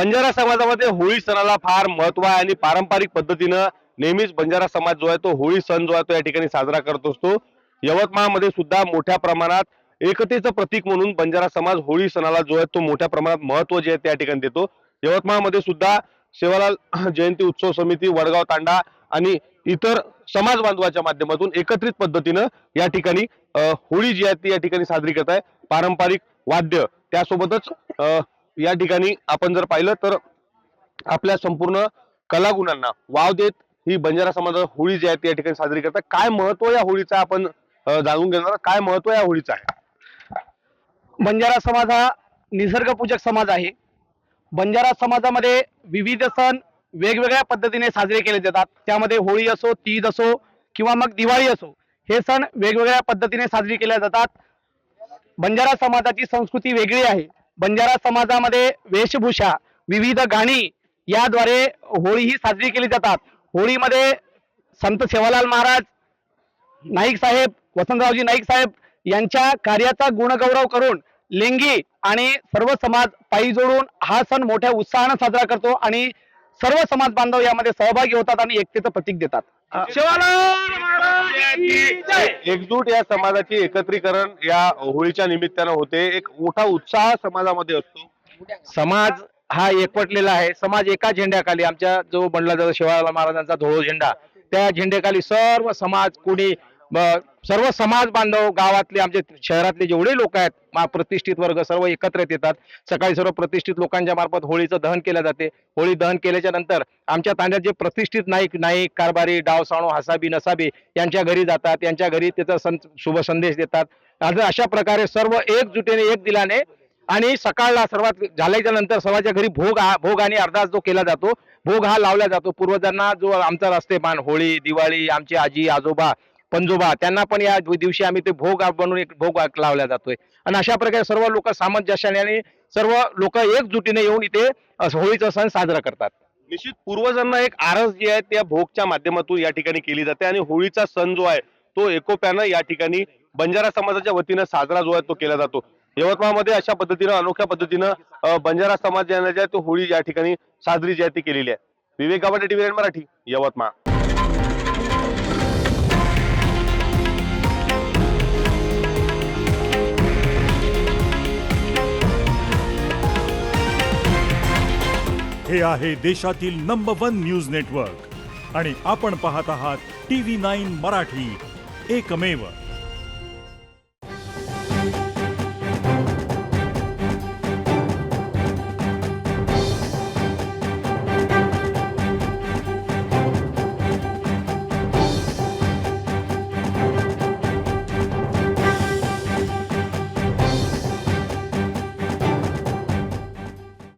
बंजारा समाजामध्ये होळी सणाला फार महत्व आहे आणि पारंपरिक पद्धतीनं नेहमीच बंजारा समाज जो आहे तो होळी सण जो आहे तो या ठिकाणी साजरा करत असतो। यवतमाळमध्ये सुद्धा मोठ्या प्रमाणात एकतेचं प्रतीक म्हणून बंजारा समाज होळी सणाला जो आहे तो मोठ्या प्रमाणात महत्व जे आहे त्या ठिकाणी देतो। यवतमाळमध्ये सुद्धा सेवालाल जयंती उत्सव समिती, वडगाव तांडा आणि इतर समाज बांधवाच्या माध्यमातून एकत्रित पद्धतीनं या ठिकाणी होळी जी आहे ती या ठिकाणी साजरी करत आहे। पारंपरिक वाद्य त्यासोबतच या ठिकाणी आपण जर पाहिलं तर आपल्या संपूर्ण कलागुणांना वाव देत ही बंजारा समाज होळी जी आहे ती या ठिकाणी साजरी करतात। काय महत्व या होळीचं आपण जाणून घेणार, काय महत्व या होळीचं आहे? बंजारा समाज हा निसर्गपूजक समाज आहे। बंजारा समाजामध्ये विविध सण वेगवेगळ्या पद्धतीने साजरे केले जातात। त्यामध्ये होळी असो, तीज असो किंवा मग दिवाळी असो, हे सण वेगवेगळ्या पद्धतीने साजरी केले जातात। बंजारा समाजाची संस्कृती वेगळी आहे। बंजारा समाजामध्ये वेशभूषा, विविध गाणी याद्वारे होळी ही साजरी केली जातात। होळीमध्ये संत सेवालाल महाराज नाईक साहेब, वसंतरावजी नाईक साहेब यांच्या कार्याचा गुणगौरव करून लिंगी आणि सर्व समाज पायी जोडून हा सण मोठ्या उत्साहाने साजरा करतो आणि सर्व समाज बांधव यामध्ये सहभागी होतात आणि एकतेचं प्रतीक देतात। एकजूट या समाजाची एकत्रीकरण या होळीच्या निमित्तानं होते। एक मोठा उत्साह समाजामध्ये असतो। समाज हा एकवटलेला आहे। समाज एका झेंड्याखाली, आमच्या जो बनला जातो शिवाजी महाराजांचा धोळो झेंडा, त्या झेंड्याखाली सर्व समाज, कोणी सर्व समाज बांधव, गावातले, आमचे शहरातले जेवढे लोक आहेत, प्रतिष्ठित वर्ग सर्व एकत्रित येतात। सकाळी सर्व प्रतिष्ठित लोकांच्या मार्फत होळीचं दहन केलं जाते। होळी दहन केल्याच्या नंतर आमच्या तांड्यात जे प्रतिष्ठित नाईक कारभारी, डावसाणू, हसाबी, नसाबी यांच्या घरी जातात, यांच्या घरी त्याचा शुभ संदेश देतात। अशा प्रकारे सर्व एकजुटीने, एक दिलाने आणि सकाळला सर्वात झाल्याच्या नंतर सर्वांच्या घरी भोग आणि अरदास जो केला जातो, भोग हा लावला जातो। पूर्वजांना जो आमचा रस्तेमान, होळी, दिवाळी, आमचे आजी आजोबा पंजोबा त्यांना पण या दिवशी आम्ही ते भोग बनवून एक भोग लावला जातोय। आणि अशा प्रकारे सर्व लोक सामंजस्याने आणि सर्व लोक एकजुटीने येऊन इथे होळीचा सण साजरा करतात। निश्चित पूर्वजांना एक आरस जी आहे त्या भोगच्या माध्यमातून या ठिकाणी केली जाते आणि होळीचा सण जो आहे तो एकोप्यानं या ठिकाणी बंजारा समाजाच्या वतीनं साजरा जो आहे तो केला जातो। यवतमाळमध्ये अशा पद्धतीनं, अनोख्या पद्धतीनं बंजारा समाज जे आहे तो होळी या ठिकाणी साजरी जी आहे ती केलेली आहे। विवेक गावडे, टीव्ही मराठी, यवतमाळ। हे आहे देशातील नंबर 1 न्यूज नेटवर्क आणि आपण पाहत आहात TV9 मराठी, एकमेव।